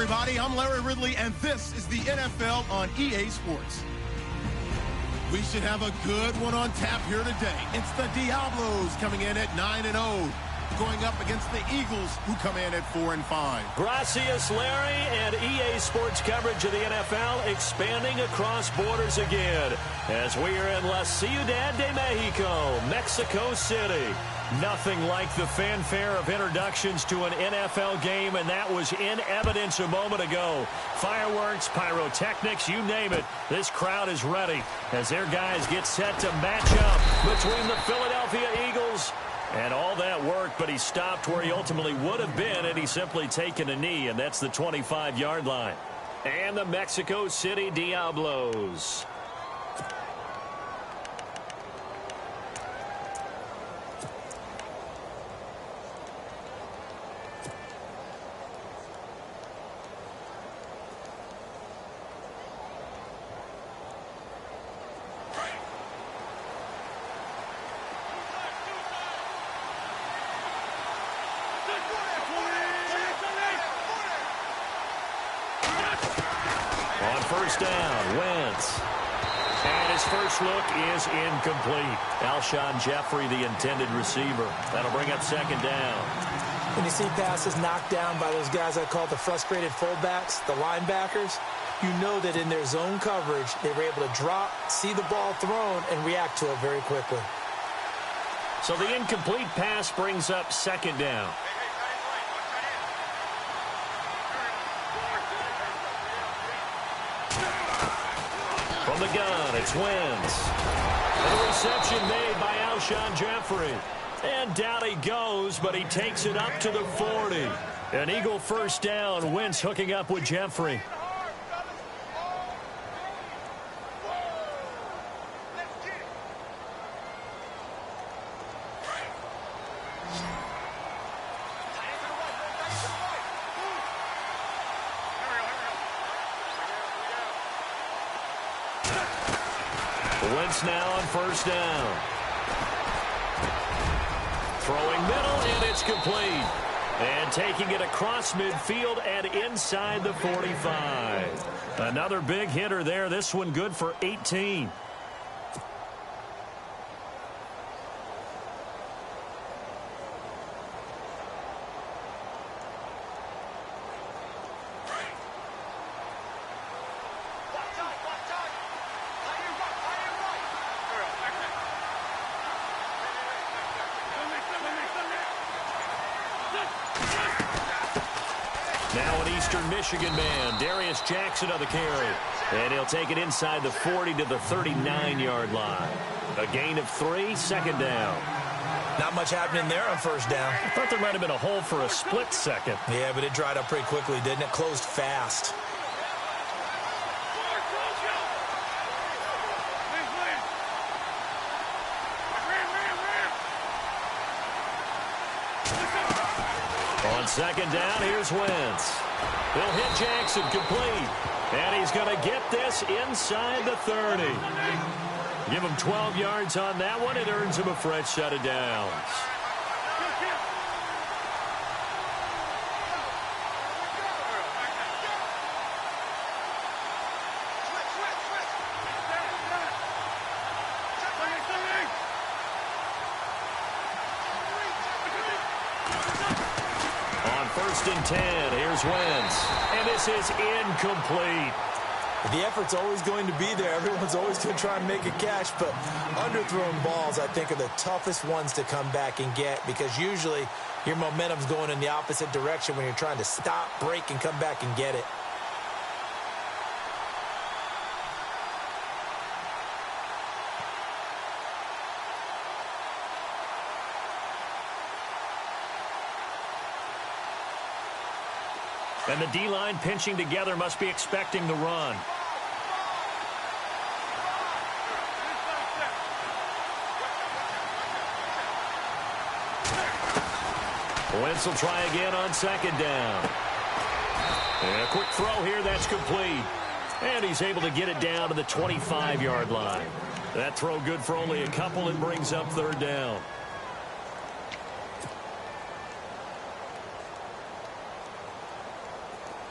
everybody. I'm Larry Ridley, and this is the NFL on EA Sports. We should have a good one on tap here today. It's the Diablos coming in at 9-0, going up against the Eagles, who come in at 4-5. Gracias, Larry, and EA Sports coverage of the NFL expanding across borders again as we are in La Ciudad de Mexico, Mexico City. Nothing like the fanfare of introductions to an NFL game, and that was in evidence a moment ago. Fireworks, pyrotechnics, you name it. This crowd is ready as their guys get set to match up between the Philadelphia Eagles and all that work, but he stopped where he ultimately would have been had he simply taken a knee, and that's the 25-yard line. And the Mexico City Diablos. First down, Wentz. And his first look is incomplete. Alshon Jeffrey, the intended receiver. That'll bring up second down. When you see passes knocked down by those guys I call the frustrated fullbacks, the linebackers, you know that in their zone coverage, they were able to drop, see the ball thrown, and react to it very quickly. So the incomplete pass brings up second down. From the gun, it's Wentz. And a reception made by Alshon Jeffrey. And down he goes, but he takes it up to the 40. An Eagle first down. Wentz hooking up with Jeffrey. Wentz now on first down. Throwing middle, and it's complete. And taking it across midfield and inside the 45. Another big hitter there. This one good for 18. Now an Eastern Michigan man, Darius Jackson on the carry. And he'll take it inside the 40 to the 39-yard line. A gain of 3, second down. Not much happening there on first down. I thought there might have been a hole for a split second. Yeah, but it dried up pretty quickly, didn't it? Closed fast. On second down, here's Wentz. He'll hit Jackson complete. And he's going to get this inside the 30. Give him 12 yards on that one. It earns him a fresh set of downs. First and 10. Here's Wentz. And this is incomplete. The effort's always going to be there. Everyone's always going to try and make a catch, but underthrown balls, I think, are the toughest ones to come back and get because usually your momentum's going in the opposite direction when you're trying to stop, break, and come back and get it. And the D-line pinching together must be expecting the run. Wentz will try again on second down. And a quick throw here, that's complete. And he's able to get it down to the 25-yard line. That throw good for only a couple and brings up third down.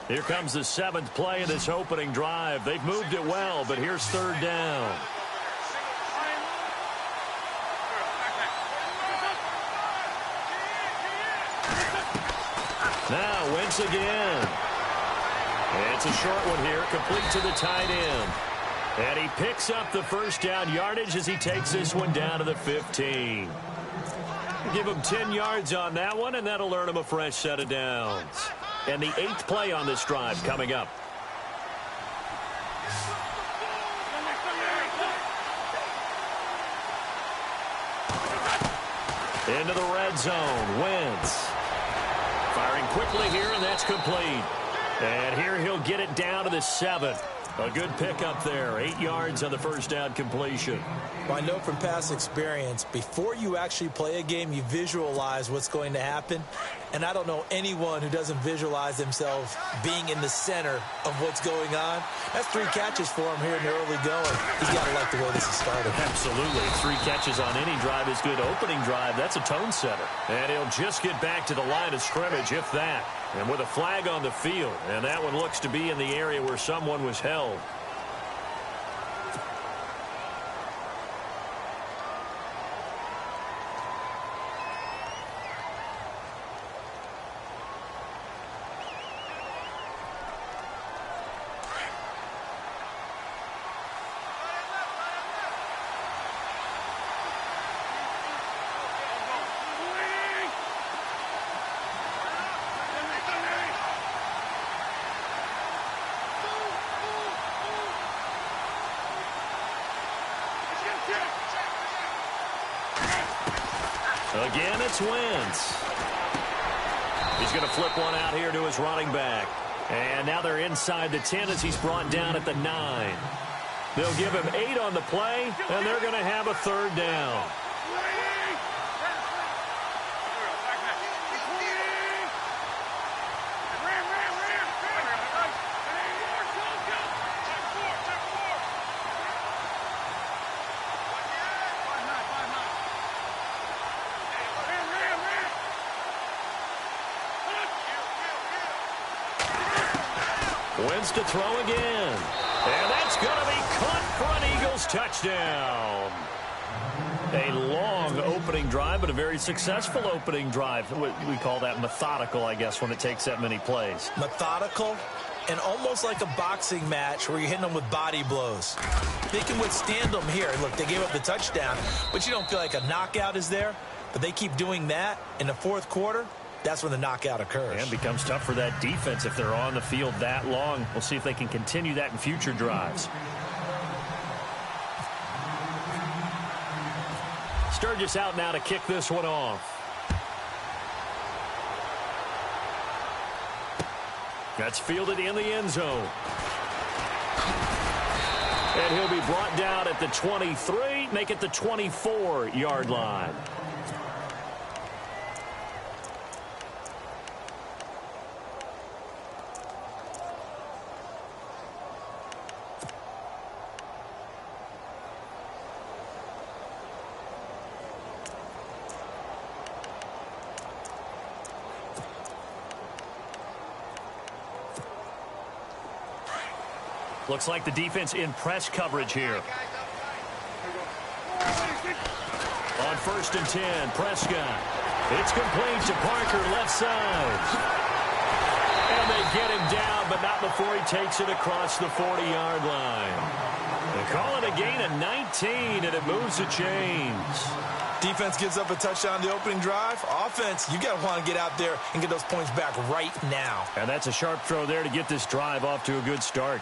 Here comes the 7th play of this opening drive. They've moved it well, but here's 3rd down. Now Wentz again. It's a short one here, complete to the tight end. And he picks up the 1st down yardage as he takes this one down to the 15. Give him 10 yards on that one, and that'll earn him a fresh set of downs. And the 8th play on this drive coming up. Into the red zone, Wentz. Firing quickly here, and that's complete. And here he'll get it down to the 7. A good pickup there. 8 yards on the 1st down completion. Well, I know from past experience, before you actually play a game, you visualize what's going to happen. And I don't know anyone who doesn't visualize themselves being in the center of what's going on. That's 3 catches for him here in the early going. He's got to like the way this is started. Absolutely. 3 catches on any drive is good. Opening drive, that's a tone setter. And he'll just get back to the line of scrimmage, if that. And with a flag on the field, and that one looks to be in the area where someone was held. Again, it's Wentz. He's going to flip one out here to his running back. And now they're inside the 10 as he's brought down at the 9. They'll give him 8 on the play, and they're going to have a 3rd down. Wentz to throw again. And that's going to be caught for an Eagles touchdown. A long opening drive, but a very successful opening drive. We call that methodical, I guess, when it takes that many plays. Methodical and almost like a boxing match where you're hitting them with body blows. They can withstand them here. Look, they gave up the touchdown, but you don't feel like a knockout is there. But they keep doing that in the 4th quarter. That's when the knockout occurs. And becomes tough for that defense if they're on the field that long. We'll see if they can continue that in future drives. Sturgis out now to kick this one off. That's fielded in the end zone. And he'll be brought down at the 23, make it the 24-yard line. Looks like the defense in press coverage here. On 1st and 10, Prescott. It's complete to Parker, left side. And they get him down, but not before he takes it across the 40-yard line. They call it a gain of 19, and it moves the chains. Defense gives up a touchdown the opening drive. Offense, you got to want to get out there and get those points back right now. And that's a sharp throw there to get this drive off to a good start.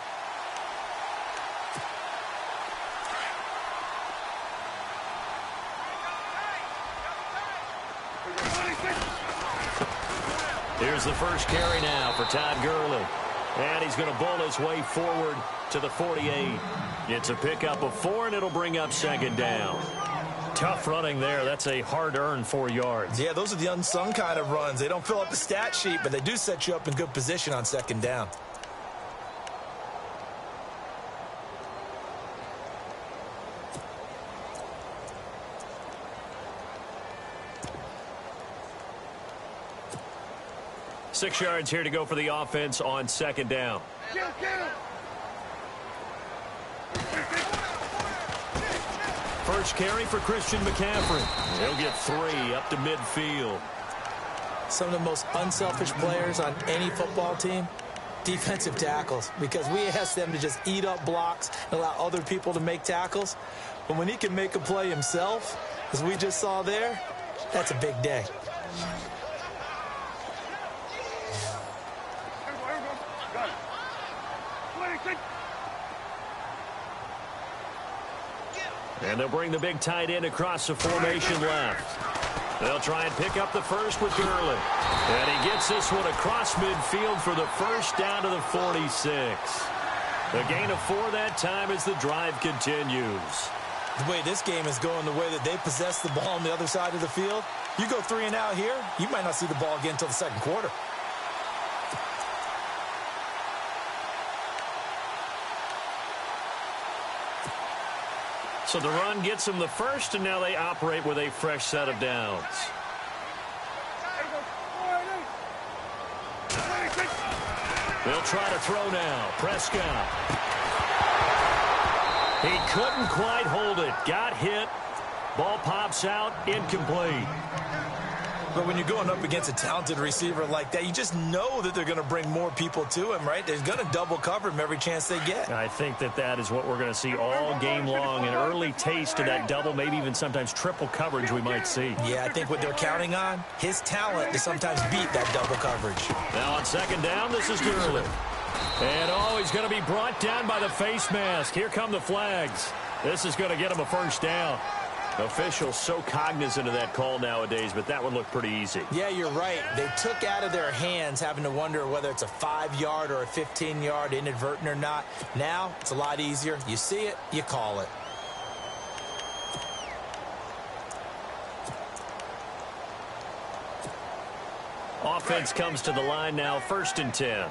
Here's the first carry now for Todd Gurley. And he's going to bowl his way forward to the 48. It's a pickup of 4, and it'll bring up 2nd down. Tough running there. That's a hard-earned 4 yards. Yeah, those are the unsung kind of runs. They don't fill up the stat sheet, but they do set you up in good position on 2nd down. 6 yards here to go for the offense on second down. First carry for Christian McCaffrey. He'll get 3 up to midfield. Some of the most unselfish players on any football team, defensive tackles, because we ask them to just eat up blocks and allow other people to make tackles. But when he can make a play himself, as we just saw there, that's a big day. And they'll bring the big tight end across the formation left. They'll try and pick up the first with Gurley. And he gets this one across midfield for the first down to the 46. A gain of 4 that time as the drive continues. The way this game is going, the way that they possess the ball on the other side of the field, you go 3 and out here, you might not see the ball again until the second quarter. So the run gets them the first, and now they operate with a fresh set of downs. They'll try to throw now. Prescott. He couldn't quite hold it. Got hit. Ball pops out. Incomplete. But when you're going up against a talented receiver like that, you just know that they're going to bring more people to him, right? They're going to double cover him every chance they get. I think that is what we're going to see all game long. An early taste of that double, maybe even sometimes triple coverage we might see. Yeah, I think what they're counting on, his talent to sometimes beat that double coverage. Now on second down, this is Gurley. And he's going to be brought down by the face mask. Here come the flags. This is going to get him a first down. Officials so cognizant of that call nowadays, but that one looked pretty easy. Yeah, you're right. They took out of their hands having to wonder whether it's a 5-yard or a 15-yard inadvertent or not. Now, it's a lot easier. You see it, you call it. Offense comes to the line now, 1st and 10.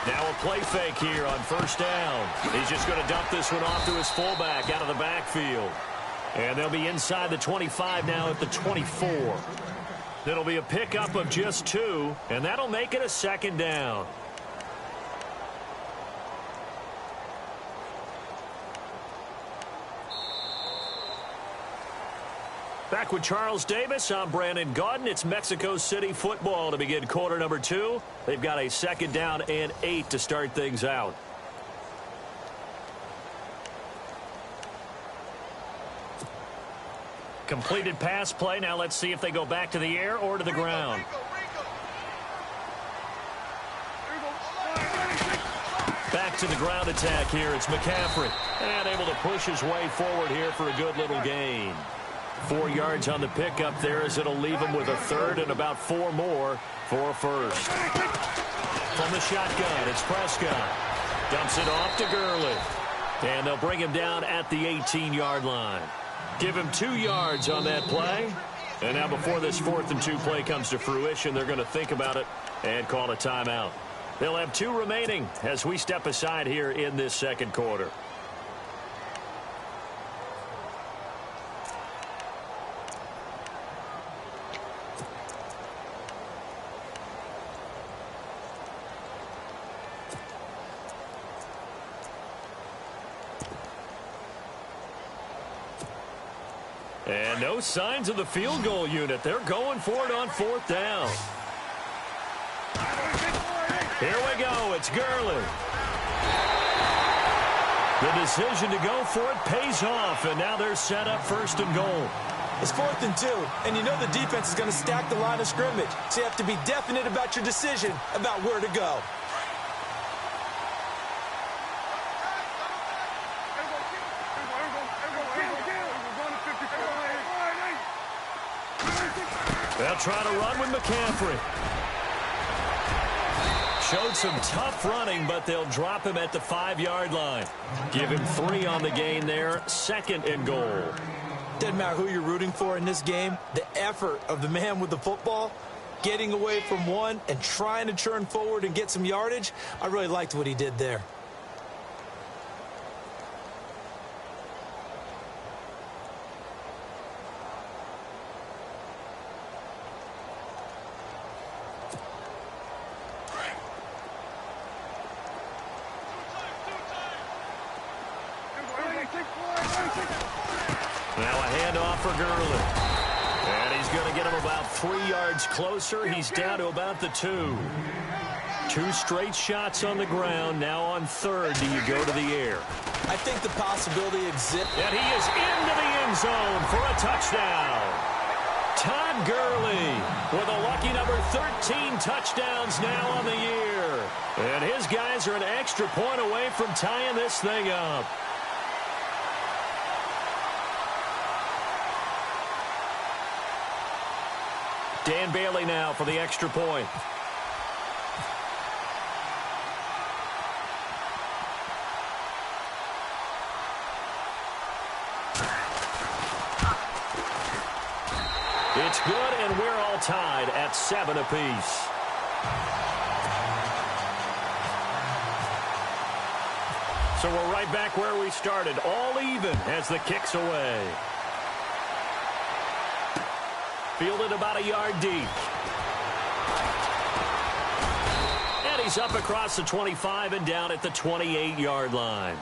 Now a play fake here on 1st down. He's just going to dump this one off to his fullback out of the backfield. And they'll be inside the 25 now at the 24. It'll be a pickup of just 2, and that'll make it a 2nd down. Back with Charles Davis, I'm Brandon Gaudin. It's Mexico City football to begin quarter number 2. They've got a 2nd down and 8 to start things out. Completed pass play. Now let's see if they go back to the air or to the ground. Back to the ground attack here. It's McCaffrey. And able to push his way forward here for a good little gain. 4 yards on the pickup there as it'll leave him with a 3rd and about 4 more for a first. From the shotgun, it's Prescott. Dumps it off to Gurley. And they'll bring him down at the 18-yard line. Give him 2 yards on that play. And now before this 4th and 2 play comes to fruition, they're going to think about it and call a timeout. They'll have 2 remaining as we step aside here in this second quarter. And no signs of the field goal unit. They're going for it on 4th down. Here we go. It's Gurley. The decision to go for it pays off, and now they're set up 1st and goal. It's 4th and 2, and you know the defense is going to stack the line of scrimmage, so you have to be definite about your decision about where to go. They'll try to run with McCaffrey. Showed some tough running, but they'll drop him at the 5-yard line. Give him 3 on the gain there, 2nd and goal. Doesn't matter who you're rooting for in this game. The effort of the man with the football, getting away from one and trying to turn forward and get some yardage, I really liked what he did there. Now a handoff for Gurley. And he's going to get him about 3 yards closer. He's down to about the 2. 2 straight shots on the ground. Now on third, do you go to the air? I think the possibility exists. And he is into the end zone for a touchdown. Todd Gurley with a lucky number 13 touchdowns now on the year. And his guys are an extra point away from tying this thing up. Dan Bailey now for the extra point. It's good, and we're all tied at 7 apiece. So we're right back where we started, all even as the kick's away. Fielded about a yard deep. And he's up across the 25 and down at the 28-yard line.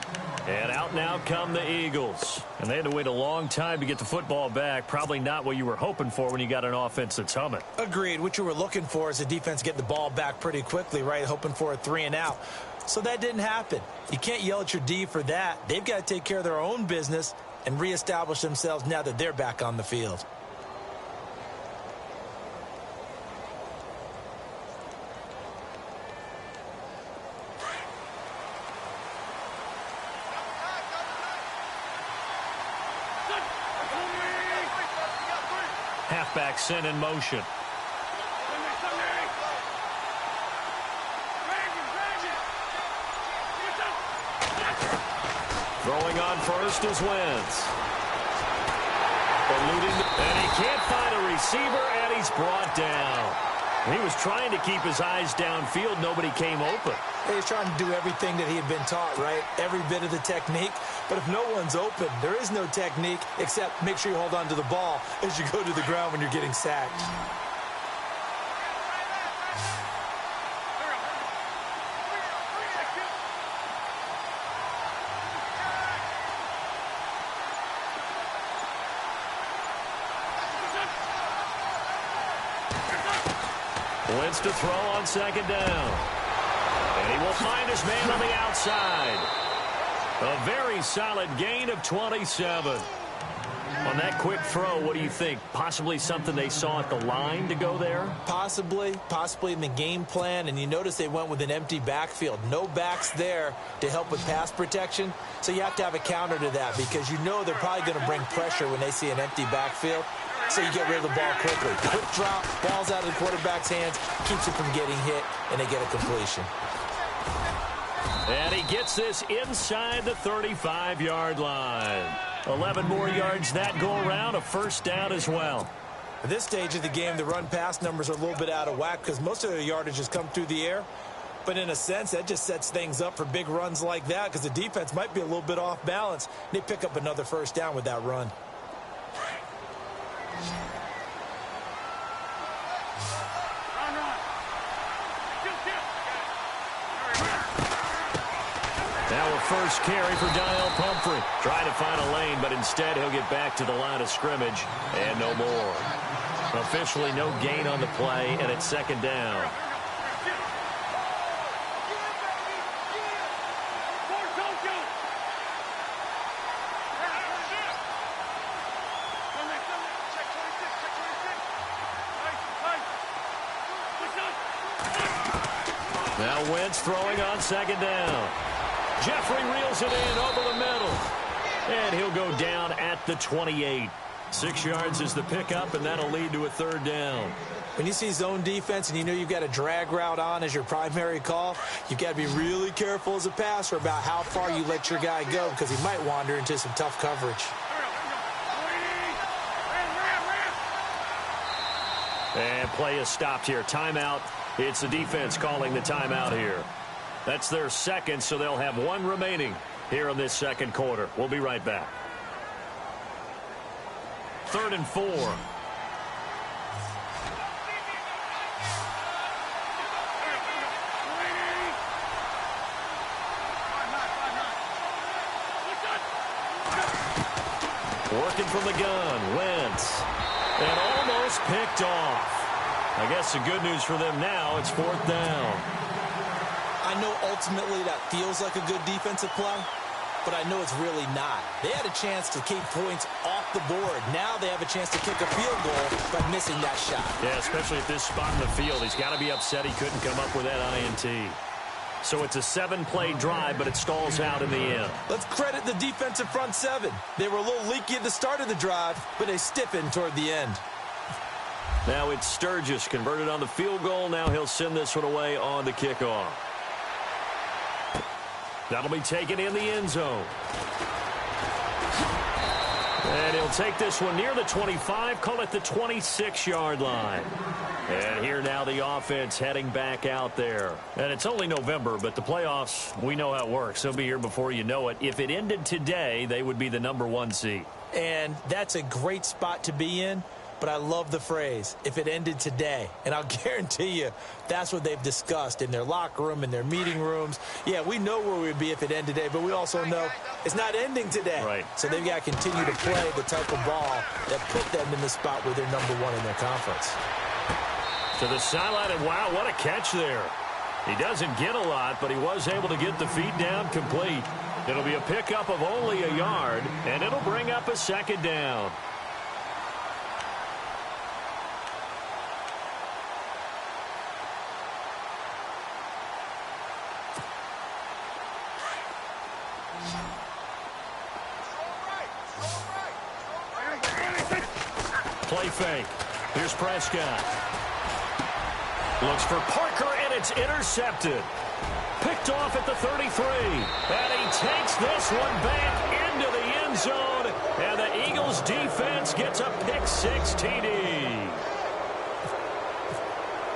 And out now come the Eagles. And they had to wait a long time to get the football back. Probably not what you were hoping for when you got an offense that's humming. Agreed. What you were looking for is the defense getting the ball back pretty quickly, right? Hoping for a 3 and out. So that didn't happen. You can't yell at your D for that. They've got to take care of their own business and reestablish themselves now that they're back on the field. Halfback sent in motion. Throwing on first is Wentz. Eluding, and he can't find a receiver, and he's brought down. He was trying to keep his eyes downfield. Nobody came open. He's trying to do everything that he had been taught, right? Every bit of the technique. But if no one's open, there is no technique except make sure you hold on to the ball as you go to the ground when you're getting sacked. Wentz to throw on second down. And he will find his man on the outside. A very solid gain of 27. On that quick throw, what do you think? Possibly something they saw at the line to go there? Possibly in the game plan. And you notice they went with an empty backfield. No backs there to help with pass protection. So you have to have a counter to that because you know they're probably going to bring pressure when they see an empty backfield. So you get rid of the ball quickly. Quick drop, ball's out of the quarterback's hands, keeps it from getting hit, and they get a completion. And he gets this inside the 35-yard line. 11 more yards that go around, a first down as well. At this stage of the game, the run-pass numbers are a little bit out of whack because most of their yardage has come through the air. But in a sense, that just sets things up for big runs like that because the defense might be a little bit off balance. They pick up another first down with that run. Now a first carry for Daniel Pumphrey. Trying to find a lane, but instead he'll get back to the line of scrimmage and no more. Officially no gain on the play, and it's second down. Now Wentz throwing on second down. Jeffrey reels it in over the middle. And he'll go down at the 28. 6 yards is the pickup, and that'll lead to a third down. When you see zone defense and you know you've got a drag route on as your primary call, you've got to be really careful as a passer about how far you let your guy go because he might wander into some tough coverage. And play is stopped here. Timeout. It's the defense calling the timeout here. That's their second, so they'll have one remaining here in this second quarter. We'll be right back. 3rd and 4. Working from the gun. Wentz. And almost picked off. I guess the good news for them now, it's 4th down. I know ultimately that feels like a good defensive play, but I know it's really not. They had a chance to keep points off the board. Now they have a chance to kick a field goal by missing that shot. Yeah, especially at this spot in the field. He's got to be upset he couldn't come up with that INT. So it's a 7-play drive, but it stalls out in the end. Let's credit the defensive front seven. They were a little leaky at the start of the drive, but they stiffened toward the end. Now it's Sturgis converted on the field goal. Now he'll send this one away on the kickoff. That'll be taken in the end zone. And he'll take this one near the 25, call it the 26-yard line. And here now the offense heading back out there. And it's only November, but the playoffs, we know how it works. They'll be here before you know it. If it ended today, they would be the #1 seed. And that's a great spot to be in. But I love the phrase, if it ended today. And I'll guarantee you, that's what they've discussed in their locker room, in their meeting rooms. Yeah, we know where we'd be if it ended today, but we also know it's not ending today. Right. So they've got to continue to play the type of ball that put them in the spot where they're #1 in their conference. To the sideline, and wow, what a catch there. He doesn't get a lot, but he was able to get the feet down complete. It'll be a pickup of only a yard, and it'll bring up a 2nd down. Play fake. Here's Prescott. Looks for Parker, and it's intercepted. Picked off at the 33. And he takes this one back into the end zone. And the Eagles defense gets a pick-6 TD.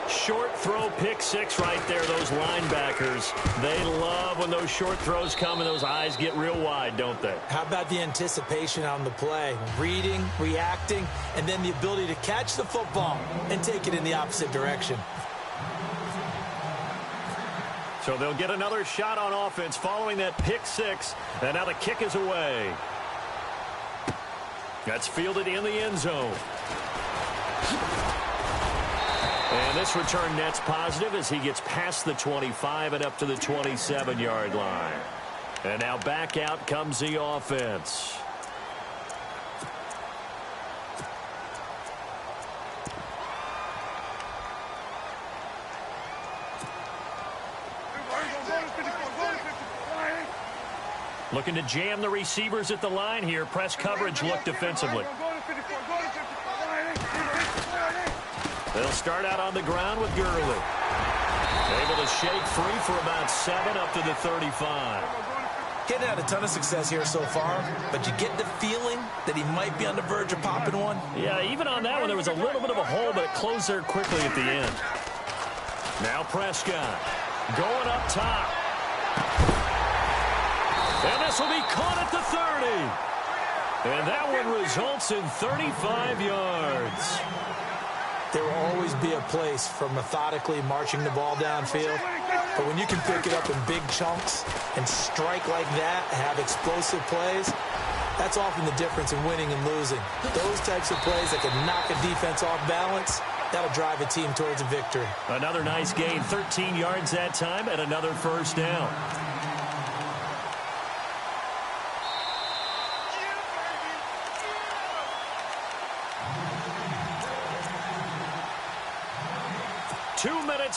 Short throw, pick-6 right there. Those linebackers, they love when those short throws come and those eyes get real wide, don't they? How about the anticipation on the play? Reading, reacting, and then the ability to catch the football and take it in the opposite direction. So they'll get another shot on offense following that pick-6, and now the kick is away. That's fielded in the end zone. And this return net's positive as he gets past the 25 and up to the 27-yard line. And now back out comes the offense. Looking to jam the receivers at the line here. Press coverage look defensively. They'll start out on the ground with Gurley. Able to shake free for about 7 up to the 35. Getting had a ton of success here so far, but you get the feeling that he might be on the verge of popping one. Yeah, even on that one, there was a little bit of a hole, but it closed there quickly at the end. Now Prescott going up top. And this will be caught at the 30. And that one results in 35 yards. There will always be a place for methodically marching the ball downfield. But when you can pick it up in big chunks and strike like that, have explosive plays, that's often the difference in winning and losing. Those types of plays that can knock a defense off balance, that'll drive a team towards a victory. Another nice gain, 13 yards that time, and another first down.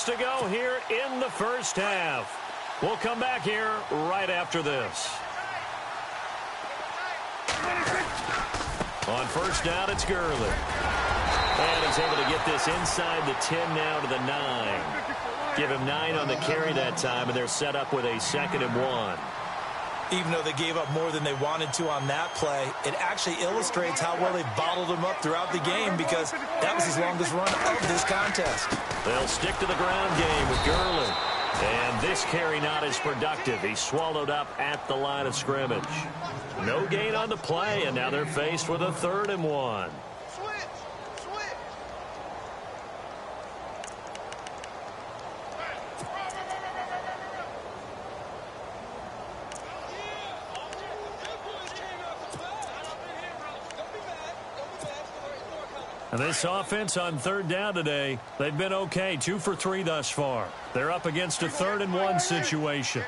To go here in the first half. We'll come back here right after this. On first down, it's Gurley. And he's able to get this inside the 10 now to the 9. Give him 9 on the carry that time, and they're set up with a 2nd and 1. Even though they gave up more than they wanted to on that play, it actually illustrates how well they bottled him up throughout the game because that was his longest run of this contest. They'll stick to the ground game with Gurley. And this carry not as productive. He's swallowed up at the line of scrimmage. No gain on the play, and now they're faced with a 3rd and 1. This offense on third down today, they've been okay, 2 for 3 thus far. They're up against a 3rd and 1 situation.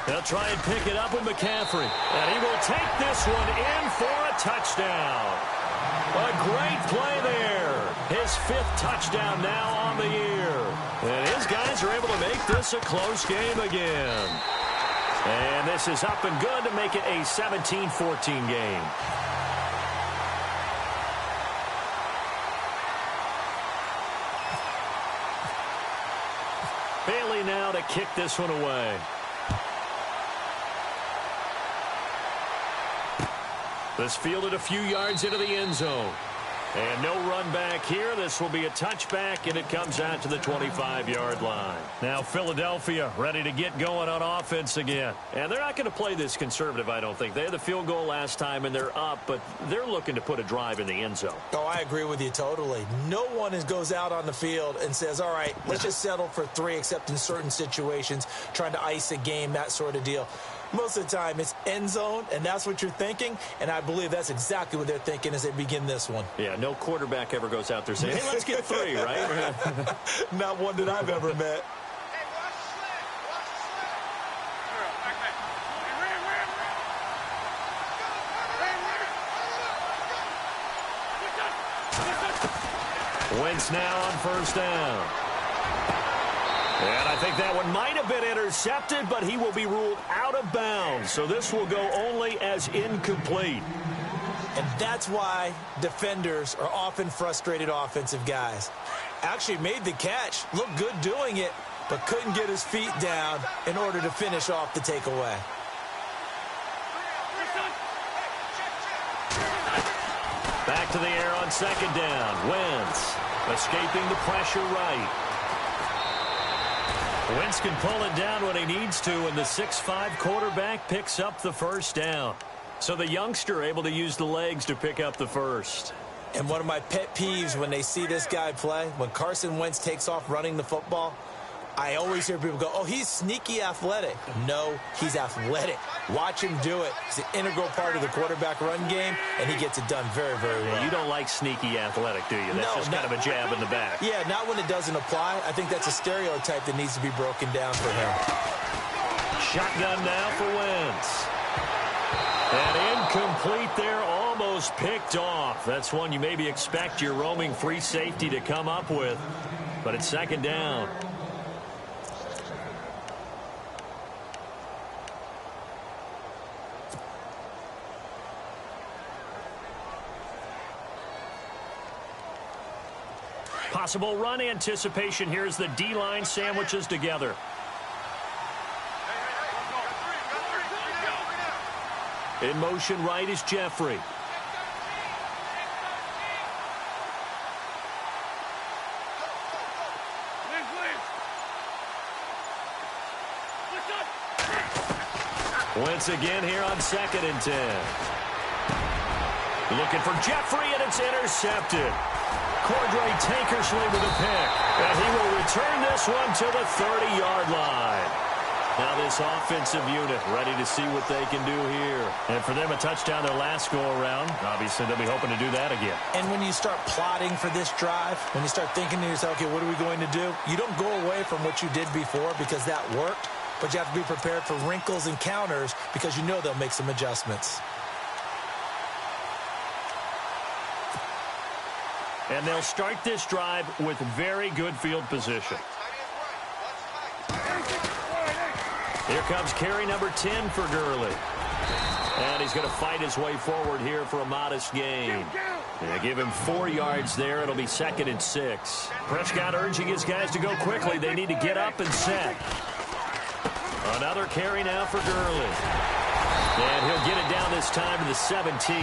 They'll try and pick it up with McCaffrey. And he will take this one in for a touchdown. A great play there. His 5th touchdown now on the year. And his guys are able to make this a close game again. And this is up and good to make it a 17-14 game. Bailey now to kick this one away. This fielded a few yards into the end zone. And no run back here. This will be a touchback, and it comes out to the 25-yard line. Now Philadelphia ready to get going on offense again. And they're not going to play this conservative, I don't think. They had the field goal last time, and they're up, but they're looking to put a drive in the end zone. Oh, I agree with you totally. No one goes out on the field and says, all right, let's just settle for 3, except in certain situations, trying to ice a game, that sort of deal. Most of the time, it's end zone, and that's what you're thinking, and I believe that's exactly what they're thinking as they begin this one. Yeah, no quarterback ever goes out there saying, hey, let's get 3, right? Not one that I've ever met. Wentz now on first down. And I think that one might have been intercepted, but he will be ruled out of bounds. So this will go only as incomplete. And that's why defenders are often frustrated offensive guys. Actually made the catch, looked good doing it, but couldn't get his feet down in order to finish off the takeaway. Back to the air on second down. Wentz escaping the pressure right. Wentz can pull it down when he needs to, and the 6'5" quarterback picks up the first down. So the youngster able to use the legs to pick up the first. And one of my pet peeves when they see this guy play, when Carson Wentz takes off running the football, I always hear people go, oh, he's sneaky athletic. No, he's athletic. Watch him do it. He's an integral part of the quarterback run game, and he gets it done very, very well. You don't like sneaky athletic, do you? That's just kind of a jab in the back. Yeah, not when it doesn't apply. I think that's a stereotype that needs to be broken down for him. Shotgun now for Wentz. And incomplete there, almost picked off. That's one you maybe expect your roaming free safety to come up with. But it's second down. Possible run anticipation here as the D-line sandwiches together. In motion right is Jeffrey. Once again here on 2nd and 10. Looking for Jeffrey, and it's intercepted. Cordray Tankersley with a pick. And he will return this one to the 30-yard line. Now this offensive unit ready to see what they can do here. And for them, a touchdown their last go-around. Obviously, they'll be hoping to do that again. And when you start plotting for this drive, when you start thinking to yourself, okay, what are we going to do? You don't go away from what you did before because that worked. But you have to be prepared for wrinkles and counters because you know they'll make some adjustments. And they'll start this drive with very good field position. Here comes carry number 10 for Gurley. And he's going to fight his way forward here for a modest gain. They give him 4 yards there. It'll be 2nd and 6. Prescott urging his guys to go quickly. They need to get up and set. Another carry now for Gurley. And he'll get it down this time to the 17.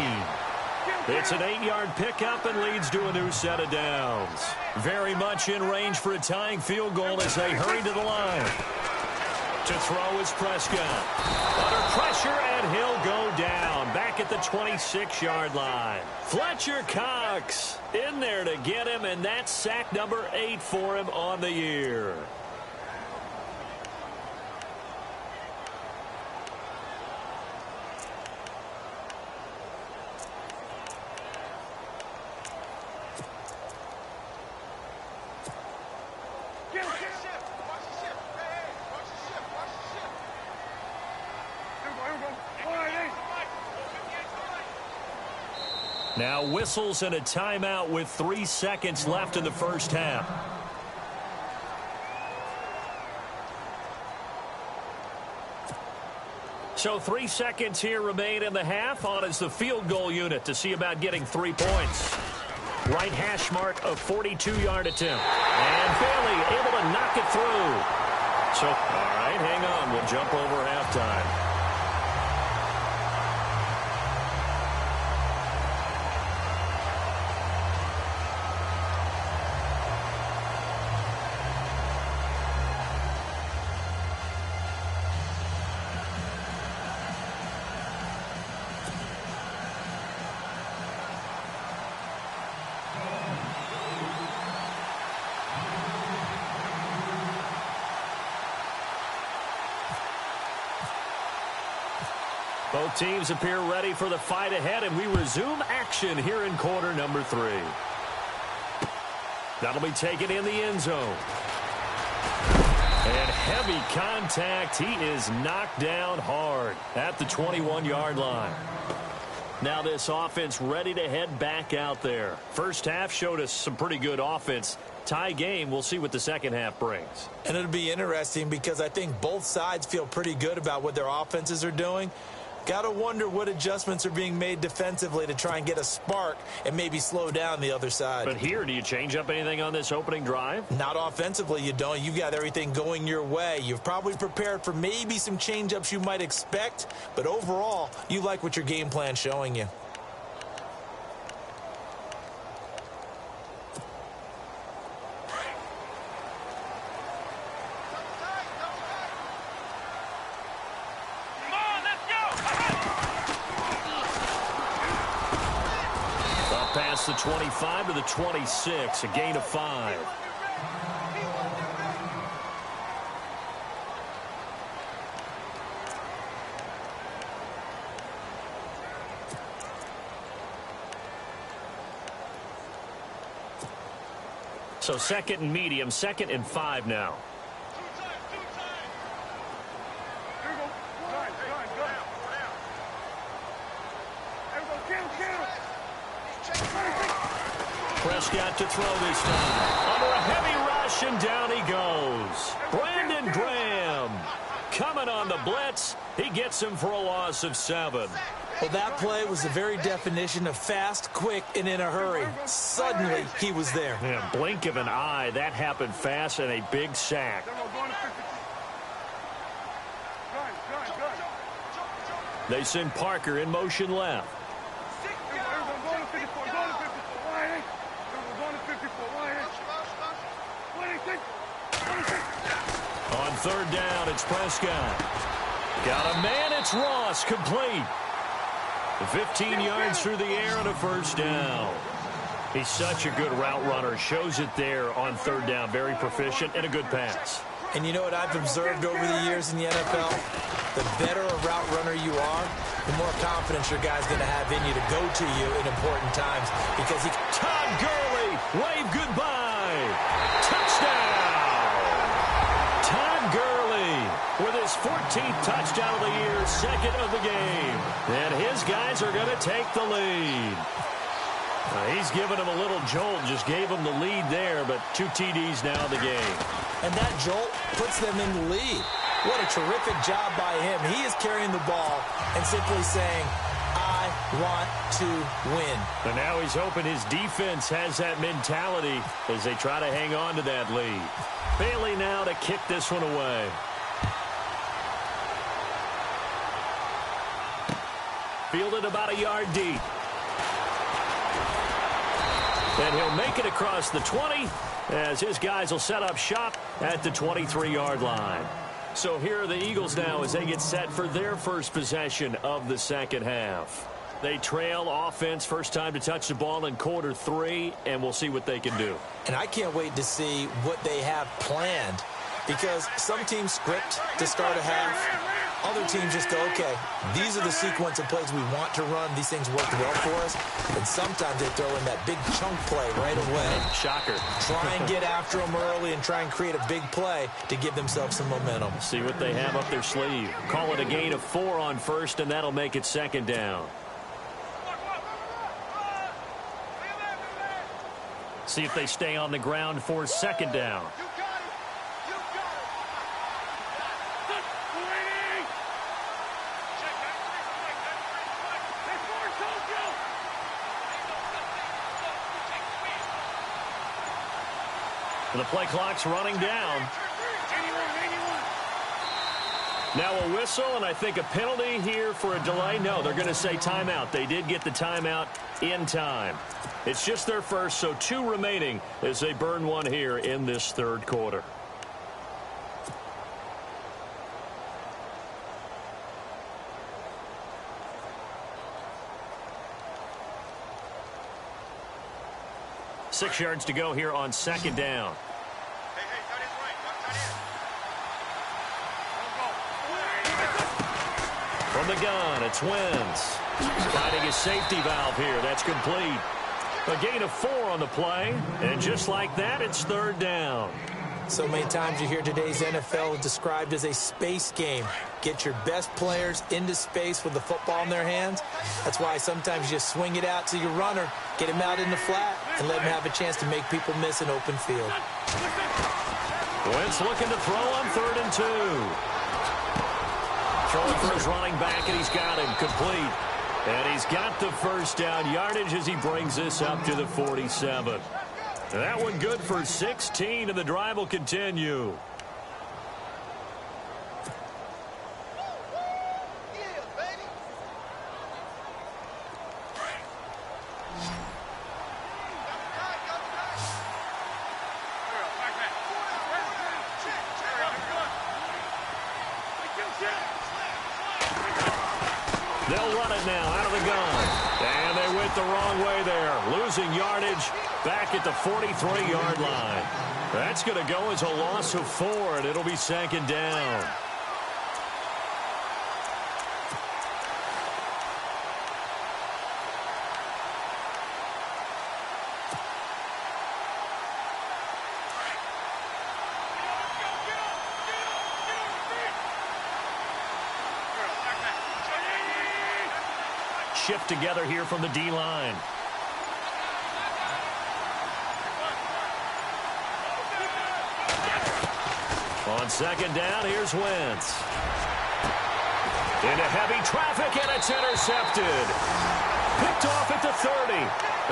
It's an 8-yard pickup and leads to a new set of downs. Very much in range for a tying field goal as they hurry to the line. To throw is Prescott. Under pressure, and he'll go down. Back at the 26-yard line. Fletcher Cox in there to get him, and that's sack number 8 for him on the year. Now whistles and a timeout with 3 seconds left in the first half. So 3 seconds here remain in the half. On is the field goal unit to see about getting 3 points. Right hash mark of 42-yard attempt. And Bailey able to knock it through. So, all right, hang on. We'll jump over halftime. Both teams appear ready for the fight ahead, and we resume action here in quarter number 3. That'll be taken in the end zone. And heavy contact. He is knocked down hard at the 21-yard line. Now this offense ready to head back out there. First half showed us some pretty good offense. Tie game. We'll see what the second half brings. And it'll be interesting because I think both sides feel pretty good about what their offenses are doing. Got to wonder what adjustments are being made defensively to try and get a spark and maybe slow down the other side. But here, do you change up anything on this opening drive? Not offensively, you don't. You've got everything going your way. You've probably prepared for maybe some change-ups you might expect, but overall, you like what your game plan's showing you. Past the 25 to the 26, a gain of 5. So second and medium, 2nd and 5 now. Prescott to throw this time. Under a heavy rush, and down he goes. Brandon Graham coming on the blitz. He gets him for a loss of 7. Well, that play was the very definition of fast, quick, and in a hurry. Suddenly, he was there. Yeah, blink of an eye. That happened fast, and a big sack. They send Parker in motion left. On third down, it's Prescott. Got a man, it's Ross, complete. 15 yards through the air and a first down. He's such a good route runner. Shows it there on third down. Very proficient and a good pass. And you know what I've observed over the years in the NFL? The better a route runner you are, the more confidence your guy's going to have in you to go to you in important times. Because he... Todd Gurley, wave goodbye. Touchdown. Todd Gurley with his 14th touchdown of the year, 2nd of the game. And his guys are going to take the lead. He's given him a little jolt, just gave him the lead there, but 2 TDs now in the game. And that jolt puts them in the lead. What a terrific job by him. He is carrying the ball and simply saying, I want to win. And now he's hoping his defense has that mentality as they try to hang on to that lead. Bailey now to kick this one away. Fielded about a yard deep. And he'll make it across the 20 as his guys will set up shop at the 23-yard line. So here are the Eagles now as they get set for their first possession of the second half. They trail offense, first time to touch the ball in quarter 3, and we'll see what they can do. And I can't wait to see what they have planned, because some teams script to start a half. Other teams just go, okay, these are the sequence of plays we want to run. These things worked well for us. And sometimes they throw in that big chunk play right away. Shocker. Try and get after them early and try and create a big play to give themselves some momentum. See what they have up their sleeve. Call it a gain of 4 on first, and that'll make it 2nd down. See if they stay on the ground for second down. The play clock's running down. Now a whistle, and I think a penalty here for a delay. No, they're going to say timeout. They did get the timeout in time. It's just their first, so 2 remaining as they burn one here in this third quarter. Six yards to go here on second down. From the gun, it's Wentz. Finding his safety valve here. That's complete. A gain of 4 on the play, and just like that, it's third down. So many times you hear today's NFL described as a space game. Get your best players into space with the football in their hands. That's why sometimes you just swing it out to your runner, get him out in the flat, and let him have a chance to make people miss an open field. Wentz looking to throw on 3rd and 2. Throwing for his running back, and he's got him complete. And he's got the first down yardage as he brings this up to the 47. That one good for 16, and the drive will continue. They'll run it now out of the gun. And they went the wrong way there. Losing yardage back at the 43-yard line. That's going to go as a loss of 4, and it'll be second down. Shift together here from the D-line. On second down, here's Wentz. Into heavy traffic, and it's intercepted. Picked off at the 30.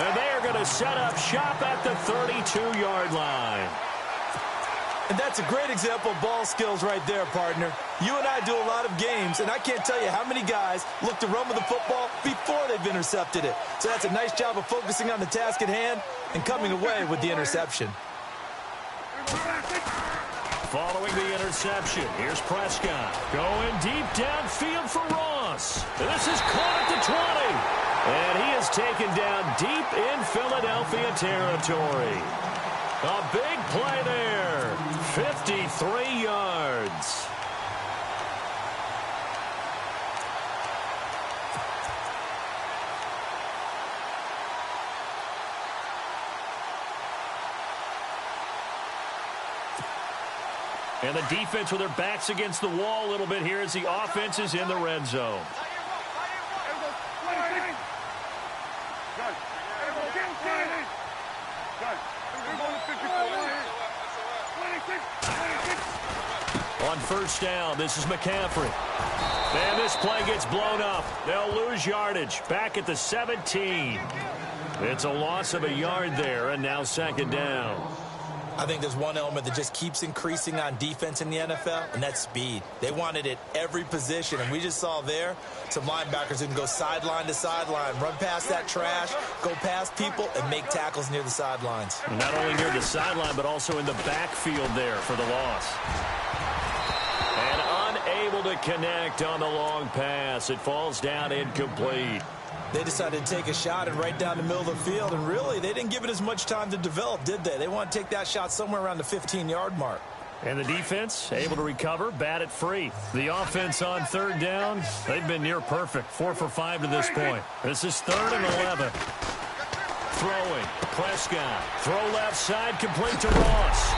And they are going to set up shop at the 32-yard line. And that's a great example of ball skills right there, partner. You and I do a lot of games, and I can't tell you how many guys look to run with the football before they've intercepted it. So that's a nice job of focusing on the task at hand and coming away with the interception. Following the interception, here's Prescott. Going deep downfield for Ross. This is caught at the 20. And he is taken down deep in Philadelphia territory. A big play there. 53 yards. And the defense with their backs against the wall a little bit here as the offense is in the red zone. On first down, this is McCaffrey. And this play gets blown up. They'll lose yardage back at the 17. It's a loss of a yard there, and now second down. I think there's one element that just keeps increasing on defense in the NFL, and that's speed. They want it at every position, and we just saw there some linebackers who can go sideline to sideline, run past that trash, go past people, and make tackles near the sidelines. Not only near the sideline, but also in the backfield there for the loss. And unable to connect on the long pass. It falls down incomplete. They decided to take a shot and right down the middle of the field, and really, they didn't give it as much time to develop, did they? They want to take that shot somewhere around the 15-yard mark. And the defense able to recover, bat it free. The offense on third down, they've been near perfect. 4 for 5 to this point. This is 3rd and 11. Throwing, Prescott. Throw left side, complete to Ross.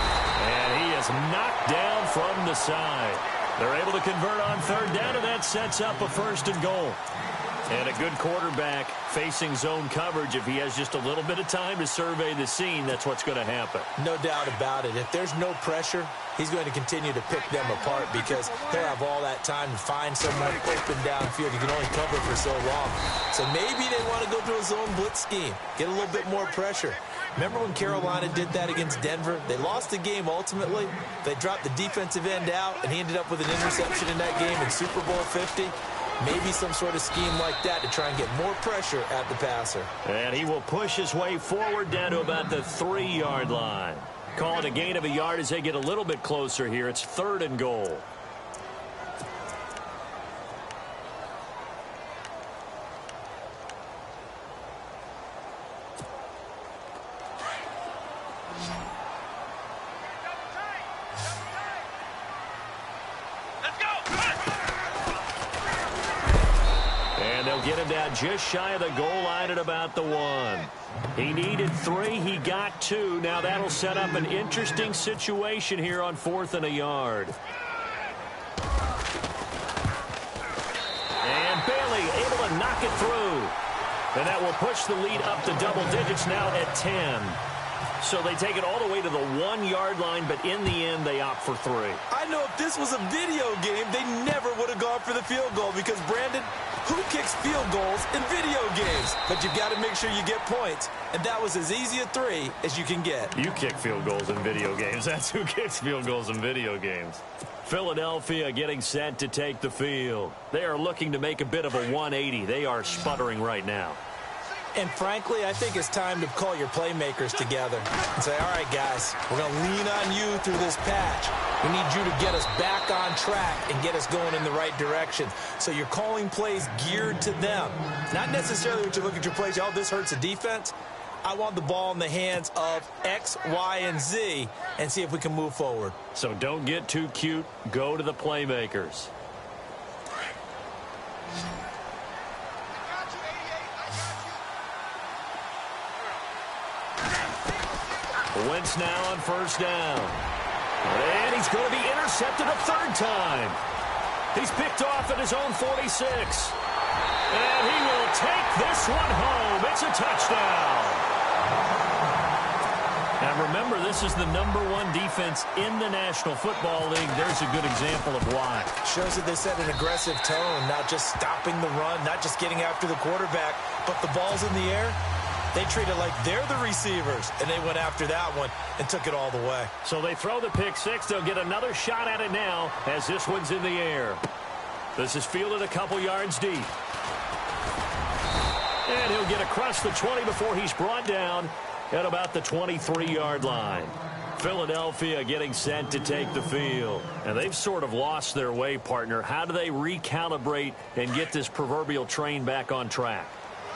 And he is knocked down from the side. They're able to convert on third down, and that sets up a 1st and goal. And a good quarterback facing zone coverage, if he has just a little bit of time to survey the scene, that's what's going to happen. No doubt about it. If there's no pressure, he's going to continue to pick them apart because he'll have all that time to find someone open downfield. You can only cover for so long. So maybe they want to go through a zone blitz scheme, get a little bit more pressure. Remember when Carolina did that against Denver? They lost the game ultimately. They dropped the defensive end out, and he ended up with an interception in that game in Super Bowl 50. Maybe some sort of scheme like that to try and get more pressure at the passer. And he will push his way forward down to about the 3-yard line. Call it a gain of a yard as they get a little bit closer here. It's 3rd and goal. Get him down just shy of the goal line at about the 1. He needed 3. He got 2. Now that'll set up an interesting situation here on 4th and a yard. And Bailey able to knock it through. And that will push the lead up to double digits now at 10. So they take it all the way to the 1-yard line, but in the end, they opt for 3. I know if this was a video game, they never would have gone for the field goal because, Brandon, who kicks field goals in video games? But you've got to make sure you get points, and that was as easy a 3 as you can get. You kick field goals in video games. That's who kicks field goals in video games. Philadelphia getting set to take the field. They are looking to make a bit of a 180. They are sputtering right now. And frankly, I think it's time to call your playmakers together and say, all right, guys, we're going to lean on you through this patch. We need you to get us back on track and get us going in the right direction. So you're calling plays geared to them. Not necessarily what you look at your plays, oh, this hurts the defense. I want the ball in the hands of X, Y, and Z and see if we can move forward. So don't get too cute. Go to the playmakers. Wentz now on 1st down. And he's going to be intercepted a 3rd time. He's picked off at his own 46. And he will take this one home. It's a touchdown. Now remember, this is the #1 defense in the National Football League. There's a good example of why. Shows that they set an aggressive tone, not just stopping the run, not just getting after the quarterback, but the ball's in the air. They treat it like they're the receivers, and they went after that one and took it all the way. So they throw the pick 6. They'll get another shot at it now as this one's in the air. This is fielded a couple yards deep. And he'll get across the 20 before he's brought down at about the 23-yard line. Philadelphia getting set to take the field. And they've sort of lost their way, partner. How do they recalibrate and get this proverbial train back on track?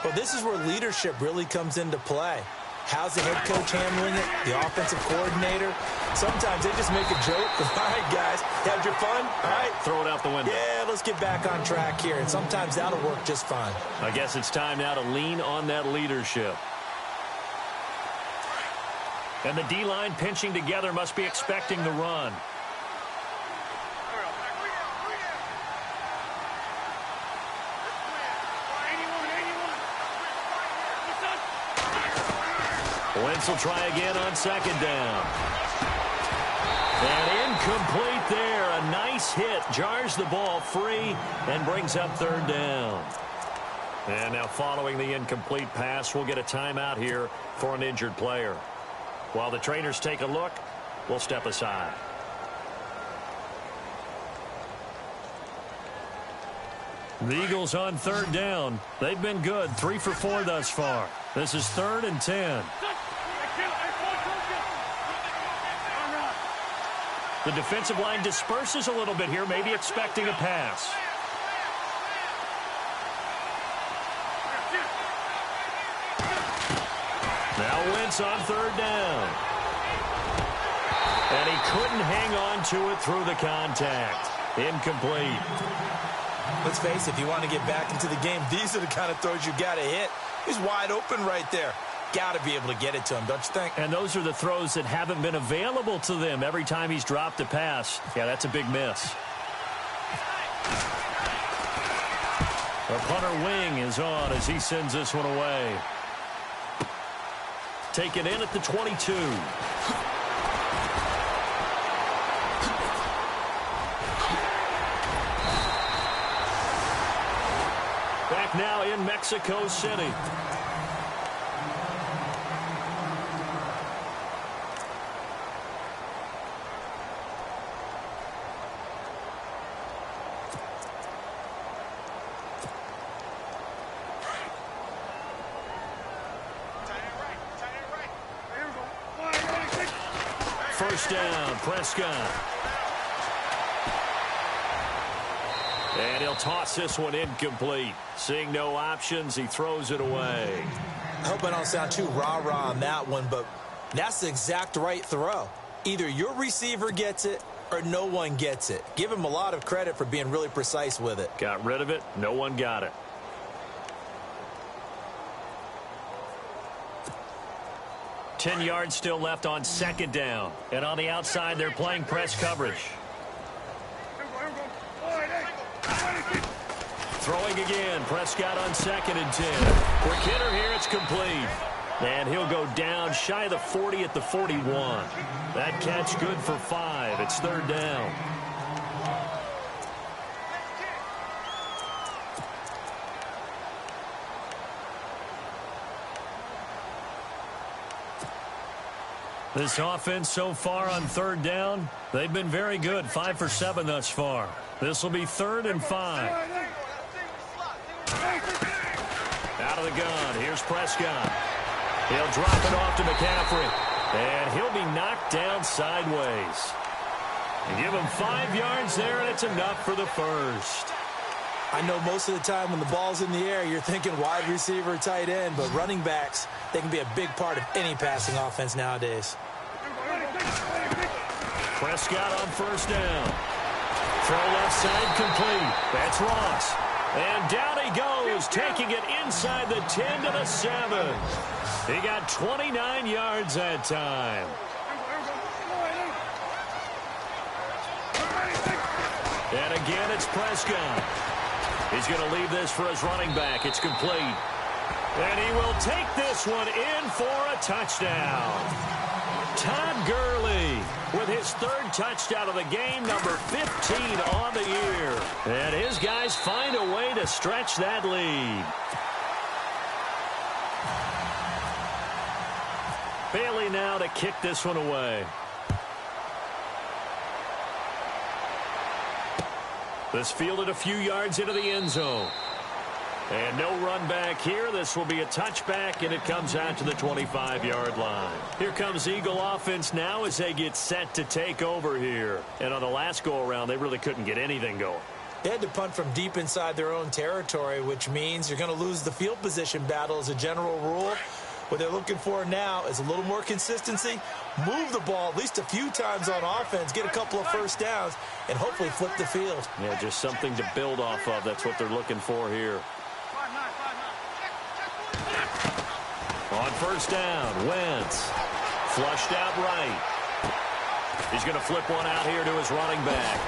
Well, this is where leadership really comes into play. How's the head coach handling it? The offensive coordinator? Sometimes they just make a joke. All right, guys, had your fun? All right. Throw it out the window. Yeah, let's get back on track here. And sometimes that'll work just fine. I guess it's time now to lean on that leadership. And the D-line pinching together must be expecting the run. Wentz will try again on 2nd down. And incomplete there. A nice hit. Jars the ball free and brings up 3rd down. And now following the incomplete pass, we'll get a timeout here for an injured player. While the trainers take a look, we'll step aside. The Eagles on 3rd down. They've been good. 3 for 4 thus far. This is 3rd and 10. The defensive line disperses a little bit here, maybe expecting a pass. Now Wentz on 3rd down. And he couldn't hang on to it through the contact. Incomplete. Let's face it, if you want to get back into the game, these are the kind of throws you got to hit. He's wide open right there. Got to be able to get it to him, don't you think? And those are the throws that haven't been available to them every time he's dropped a pass. Yeah, that's a big miss. The punter wing is on as he sends this one away. Taken in at the 22. Back now in Mexico City. First down, Prescott. And he'll toss this one incomplete. Seeing no options, he throws it away. I hope I don't sound too rah-rah on that one, but that's the exact right throw. Either your receiver gets it or no one gets it. Give him a lot of credit for being really precise with it. Got rid of it. No one got it. Ten yards still left on second down. And on the outside, they're playing press coverage. Throwing again. Prescott on 2nd and 10. Quick hitter here. It's complete. And he'll go down shy of the 40 at the 41. That catch good for 5. It's 3rd down. This offense so far on 3rd down, they've been very good. 5 for 7 thus far. This will be 3rd and 5. Out of the gun. Here's Prescott. He'll drop it off to McCaffrey. And he'll be knocked down sideways. And give him 5 yards there, and it's enough for the first. I know most of the time when the ball's in the air, you're thinking wide receiver, tight end, but running backs, they can be a big part of any passing offense nowadays. Prescott on 1st down. Throw left side complete. That's Ross. And down he goes, taking it inside the 10 to the 7. He got 29 yards that time. And again, it's Prescott. He's going to leave this for his running back. It's complete. And he will take this one in for a touchdown. Todd Gurley with his 3rd touchdown of the game, number 15 on the year. And his guys find a way to stretch that lead. Bailey now to kick this one away. This fielded a few yards into the end zone. And no run back here. This will be a touchback, and it comes out to the 25-yard line. Here comes Eagle offense now as they get set to take over here. And on the last go-around, they really couldn't get anything going. They had to punt from deep inside their own territory, which means you're going to lose the field position battle as a general rule. What they're looking for now is a little more consistency, move the ball at least a few times on offense, get a couple of first downs, and hopefully flip the field. Yeah, just something to build off of. That's what they're looking for here. On 1st down, Wentz. Flushed out right. He's going to flip one out here to his running back.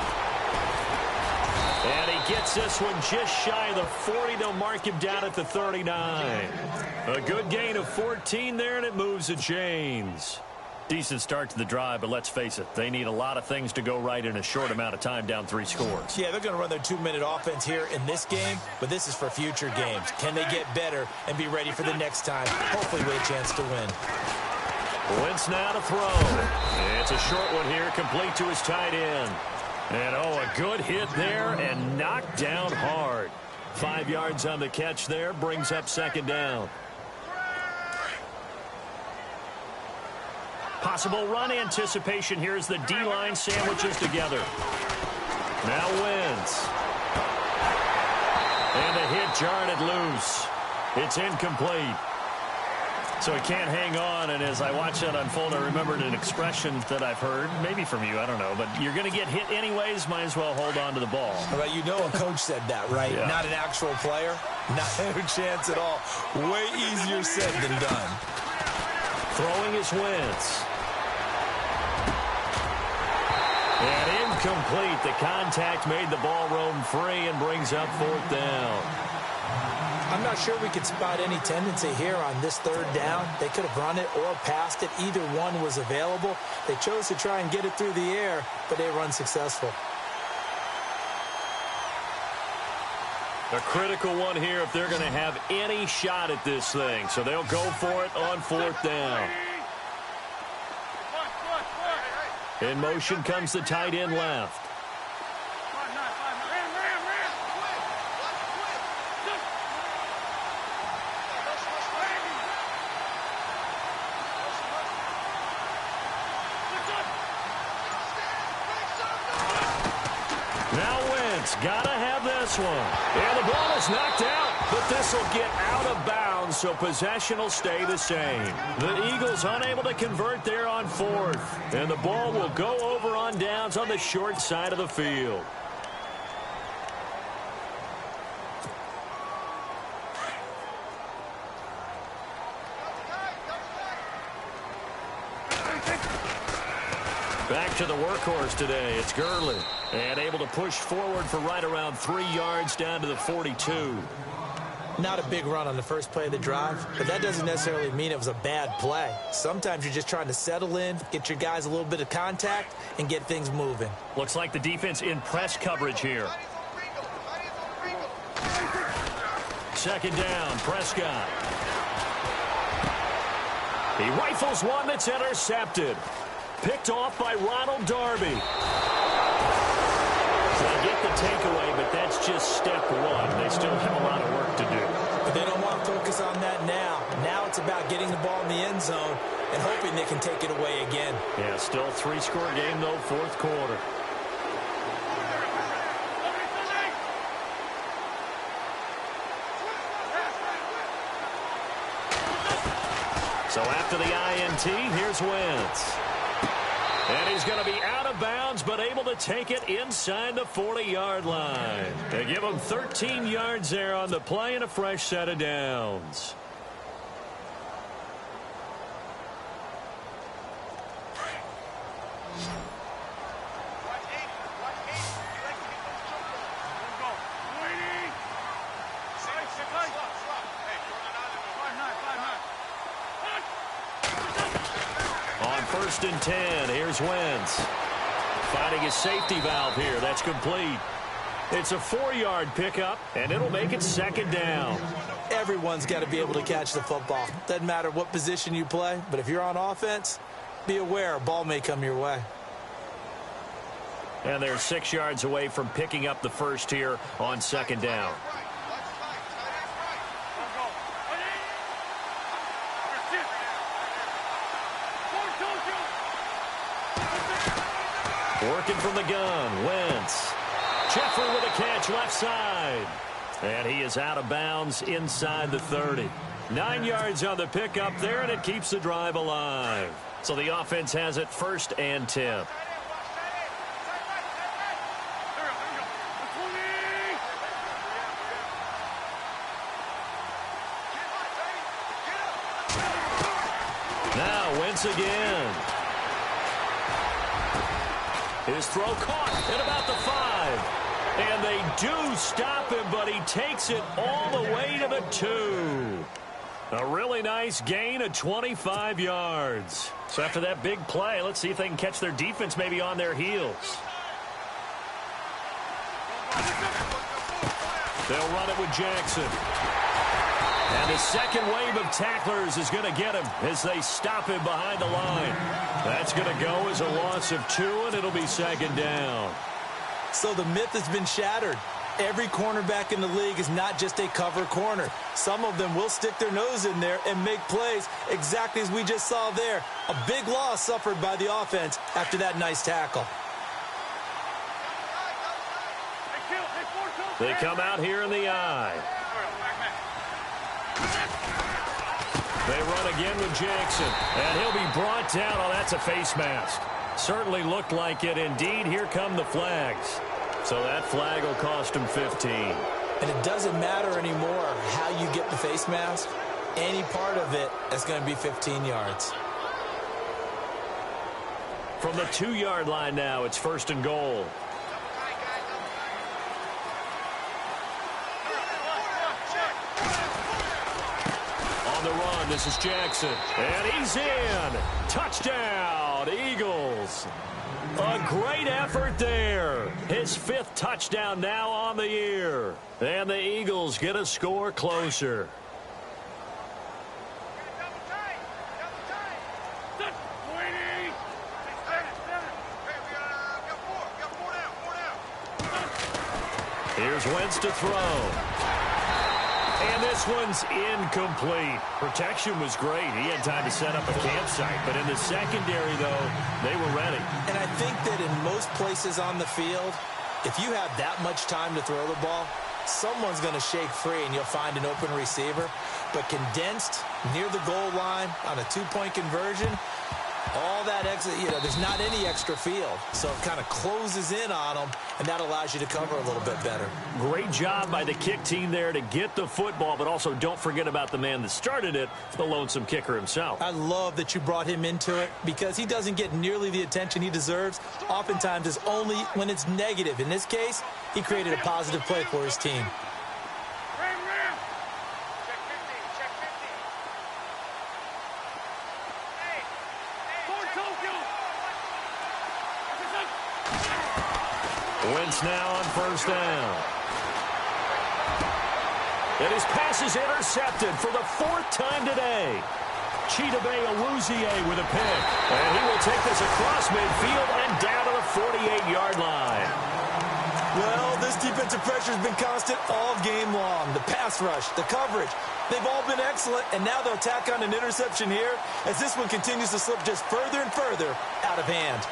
And he gets this one just shy of the 40. They'll mark him down at the 39. A good gain of 14 there, and it moves the chains. Decent start to the drive, but let's face it, they need a lot of things to go right in a short amount of time, down 3 scores. Yeah, they're going to run their 2-minute offense here in this game, but this is for future games. Can they get better and be ready for the next time, hopefully with a chance to win? Wentz now to throw. It's a short one here, complete to his tight end. And, oh, a good hit there and knocked down hard. 5 yards on the catch there, brings up 2nd down. Possible run anticipation here as the D-line sandwiches together. Now Wentz. And the hit jarred it loose. It's incomplete. So he can't hang on, and as I watch that unfold, I remembered an expression that I've heard, maybe from you, I don't know, but you're going to get hit anyways, might as well hold on to the ball. Well, you know a coach said that, right? Yeah. Not an actual player. Not a chance at all. Way easier said than done. Throwing is Wentz. And incomplete. The contact made the ball roam free and brings up 4th down. not sure we could spot any tendency here on this third down. They could have run it or passed it. Either one was available. They chose to try and get it through the air, but they were unsuccessful. A critical one here if they're going to have any shot at this thing. So they'll go for it on fourth down. In motion comes the tight end left. Now Wentz gotta have this one. And the ball is knocked out, but this will get out of bounds, so possession will stay the same. The Eagles unable to convert there on fourth, and the ball will go over on downs on the short side of the field. Back to the workhorse today. It's Gurley. And able to push forward for right around 3 yards down to the 42. Not a big run on the first play of the drive, but that doesn't necessarily mean it was a bad play. Sometimes you're just trying to settle in, get your guys a little bit of contact, and get things moving. Looks like the defense in press coverage here. Second down, Prescott. He rifles one that's intercepted. Picked off by Ronald Darby. They get the takeaway, but that's just step one. They still have a lot of work to do. But they don't want to focus on that now. Now it's about getting the ball in the end zone and hoping they can take it away again. Yeah, still 3-score game, though, fourth quarter. So after the INT, here's Wentz. And he's going to be out of bounds, but able to take it inside the 40-yard line. They give him 13 yards there on the play and a fresh set of downs. First and 10. Here's Wentz. Finding his safety valve here. That's complete. It's a 4-yard pickup, and it'll make it second down. Everyone's got to be able to catch the football. Doesn't matter what position you play, but if you're on offense, be aware a ball may come your way. And they're 6 yards away from picking up the first here on second down. Working from the gun, Wentz. Jeffrey with a catch left side. And he is out of bounds inside the 30. 9 yards on the pickup there, and it keeps the drive alive. So the offense has it first and 10. Now Wentz again. His throw caught at about the 5. And they do stop him, but he takes it all the way to the 2. A really nice gain of 25 yards. So after that big play, let's see if they can catch their defense maybe on their heels. They'll run it with Jackson. And the second wave of tacklers is going to get him as they stop him behind the line. That's going to go as a loss of 2, and it'll be second down. So the myth has been shattered. Every cornerback in the league is not just a cover corner. Some of them will stick their nose in there and make plays exactly as we just saw there. A big loss suffered by the offense after that nice tackle. They come out here in the eye. They run again with Jackson, and he'll be brought down. Oh, that's a face mask. Certainly looked like it. Indeed, here come the flags. So that flag will cost him 15. And it doesn't matter anymore how you get the face mask. Any part of it is going to be 15 yards. From the 2-yard line now, it's first and goal. the run. This is Jackson. And he's in. Touchdown, Eagles. A great effort there. His 5th touchdown now on the year. And the Eagles get a score closer. Here's Wentz to throw. And this one's incomplete. Protection was great. He had time to set up a campsite. But in the secondary, though, they were ready. And I think that in most places on the field, if you have that much time to throw the ball, someone's going to shake free and you'll find an open receiver. But condensed near the goal line on a 2-point conversion, all that extra, there's not any extra field. So it kind of closes in on them, and that allows you to cover a little bit better. Great job by the kick team there to get the football, but also don't forget about the man that started it, the lonesome kicker himself. I love that you brought him into it because he doesn't get nearly the attention he deserves. Oftentimes it's only when it's negative. In this case, he created a positive play for his team. Wentz now on 1st down. And his pass is intercepted for the 4th time today. Chidobe Awuzie with a pick. And he will take this across midfield and down to the 48-yard line. Well, this defensive pressure has been constant all game long. The pass rush, the coverage, they've all been excellent. And now they'll tack on an interception here as this one continues to slip just further and further out of hand.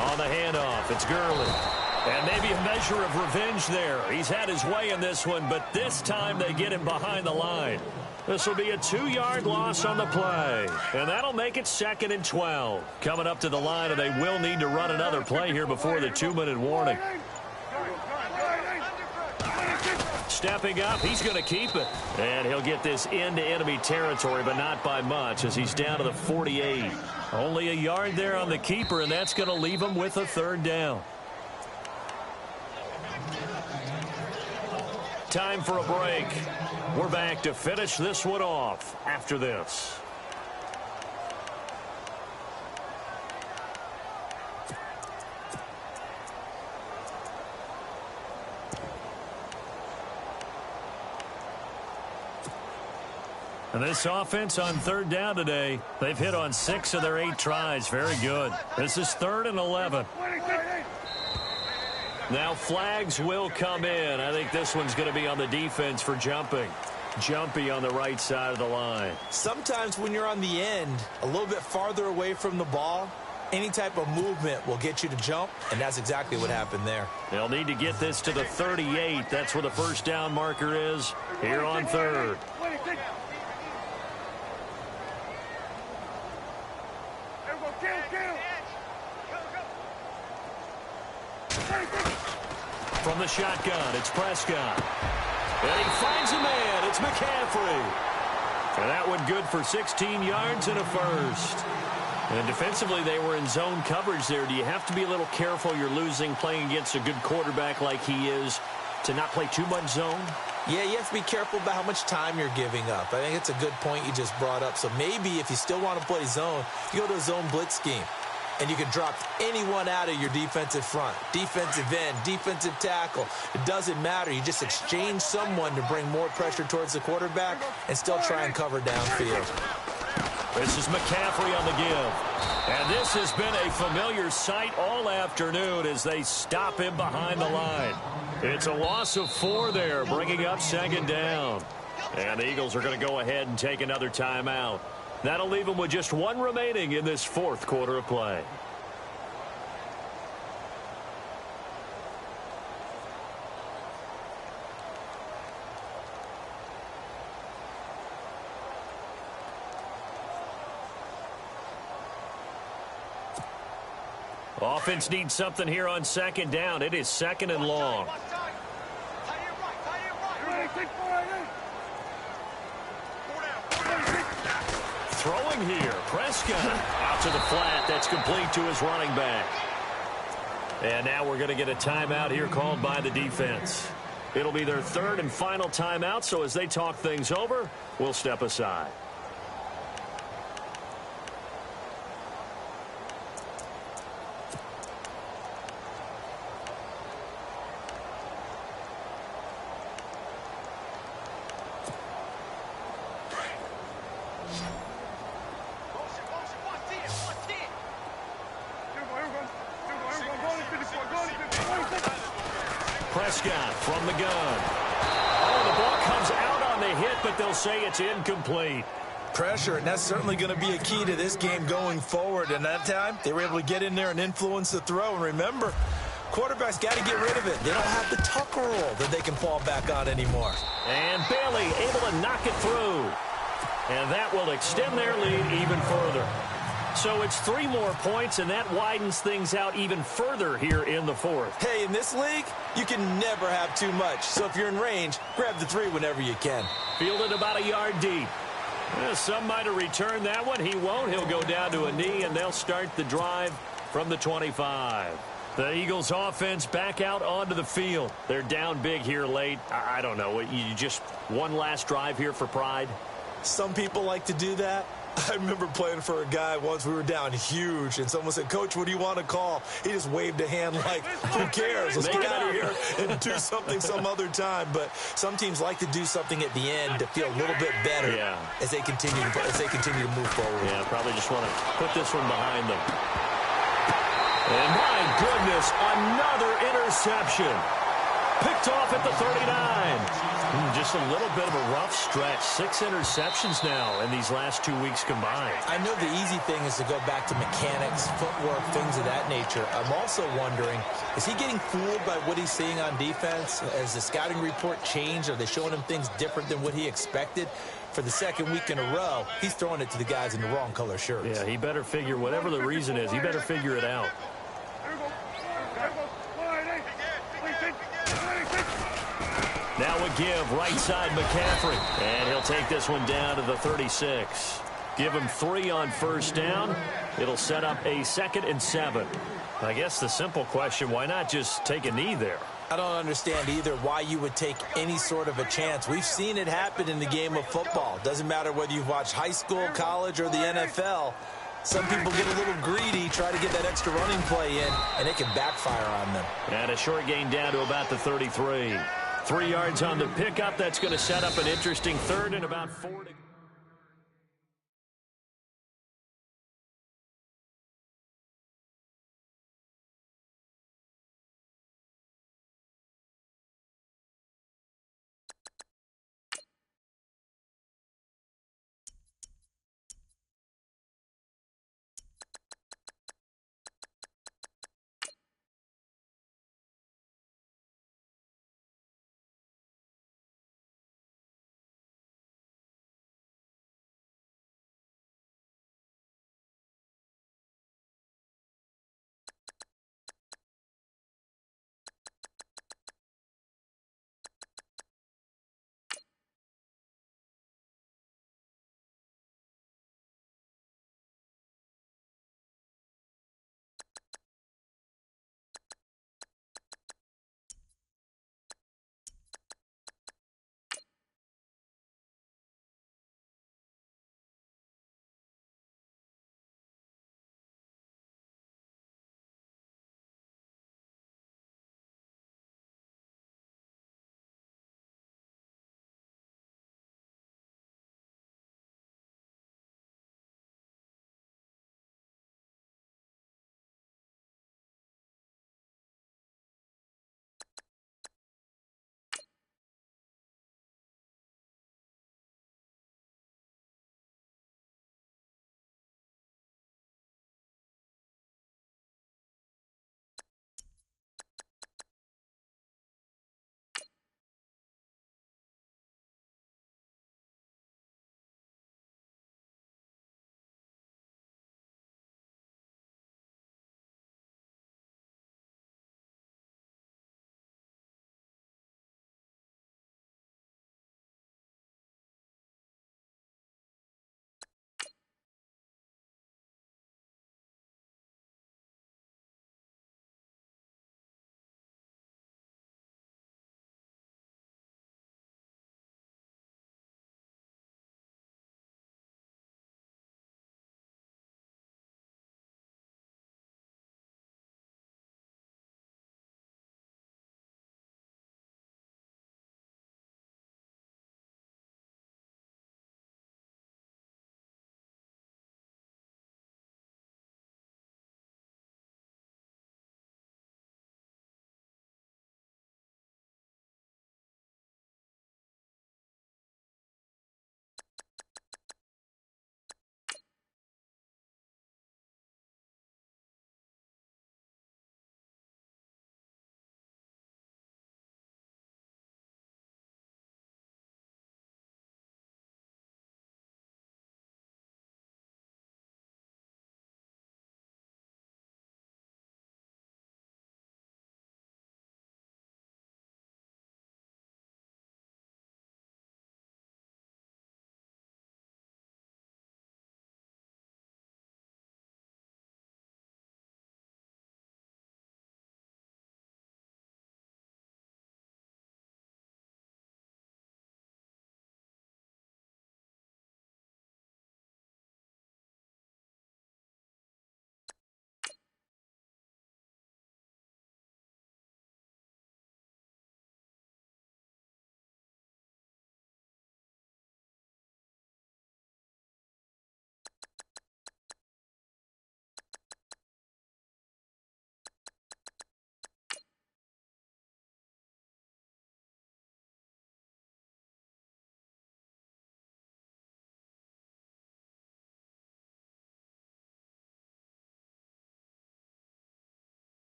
On the handoff, it's Gurley. And maybe a measure of revenge there. He's had his way in this one, but this time they get him behind the line. This will be a 2-yard loss on the play. And that'll make it 2nd and 12. Coming up to the line, and they will need to run another play here before the 2-minute warning. Stepping up, he's going to keep it. And he'll get this into enemy territory, but not by much as he's down to the 48. Only a yard there on the keeper, and that's going to leave him with a 3rd down. Time for a break. We're back to finish this one off after this. And this offense on 3rd down today, they've hit on 6 of their 8 tries. Very good. This is 3rd and 11. Now flags will come in. I think this one's going to be on the defense for jumping. Jumpy on the right side of the line. Sometimes when you're on the end, a little bit farther away from the ball, any type of movement will get you to jump, and that's exactly what happened there. They'll need to get this to the 38. That's where the 1st down marker is here on 3rd. From the shotgun, it's Prescott. And he finds a man. It's McCaffrey. And that one good for 16 yards and a 1st. And defensively, they were in zone coverage there. Do you have to be a little careful? You're losing playing against a good quarterback like he is to not play too much zone? Yeah, you have to be careful about how much time you're giving up. I think it's a good point you just brought up. So maybe if you still want to play zone, you go to a zone blitz scheme. And you can drop anyone out of your defensive front. Defensive end, defensive tackle. It doesn't matter. You just exchange someone to bring more pressure towards the quarterback and still try and cover downfield. This is McCaffrey on the give. And this has been a familiar sight all afternoon as they stop him behind the line. It's a loss of 4 there, bringing up 2nd down. And the Eagles are going to go ahead and take another timeout. That'll leave them with just 1 remaining in this 4th quarter of play. Offense needs something here on 2nd down. It is 2nd and long. Throwing here, Prescott out to the flat. That's complete to his running back. And now we're going to get a timeout here called by the defense. It'll be their third and final timeout, so as they talk things over, we'll step aside. Prescott from the gun. Oh, the ball comes out on the hit, but they'll say it's incomplete. Pressure, and that's certainly going to be a key to this game going forward. And that time, they were able to get in there and influence the throw. And remember, quarterbacks got to get rid of it. They don't have the Tucker roll that they can fall back on anymore. And Bailey able to knock it through. And that will extend their lead even further. So it's 3 more points, and that widens things out even further here in the fourth. Hey, in this league, you can never have too much. So if you're in range, grab the 3 whenever you can. Fielded about a yard deep. Some might have returned that one. He won't. He'll go down to a knee, and they'll start the drive from the 25. The Eagles offense back out onto the field. They're down big here late. I don't know. You just one last drive here for pride? Some people like to do that. I remember playing for a guy once. We were down huge, and someone said, "Coach, what do you want to call?" He just waved a hand like, who cares? Let's get out of here and do something some other time. But some teams like to do something at the end to feel a little bit better as they continue to move forward. Yeah, probably just want to put this one behind them. And my goodness, another interception. Picked off at the 39. Just a little bit of a rough stretch. 6 interceptions now in these last 2 weeks combined. I know the easy thing is to go back to mechanics, footwork, things of that nature. I'm also wondering, is he getting fooled by what he's seeing on defense? Has the scouting report changed? Are they showing him things different than what he expected? For the second week in a row, he's throwing it to the guys in the wrong color shirts. Yeah, he better figure, whatever the reason is, he better figure it out. Now a give, right side McCaffrey. And he'll take this one down to the 36. Give him 3 on first down. It'll set up a 2nd and 7. I guess the simple question, why not just take a knee there? I don't understand either why you would take any sort of a chance. We've seen it happen in the game of football. Doesn't matter whether you've watched high school, college, or the NFL. Some people get a little greedy, try to get that extra running play in, and it can backfire on them. And a short gain down to about the 33. 3 yards on the pickup. That's going to set up an interesting 3rd and about 4 to...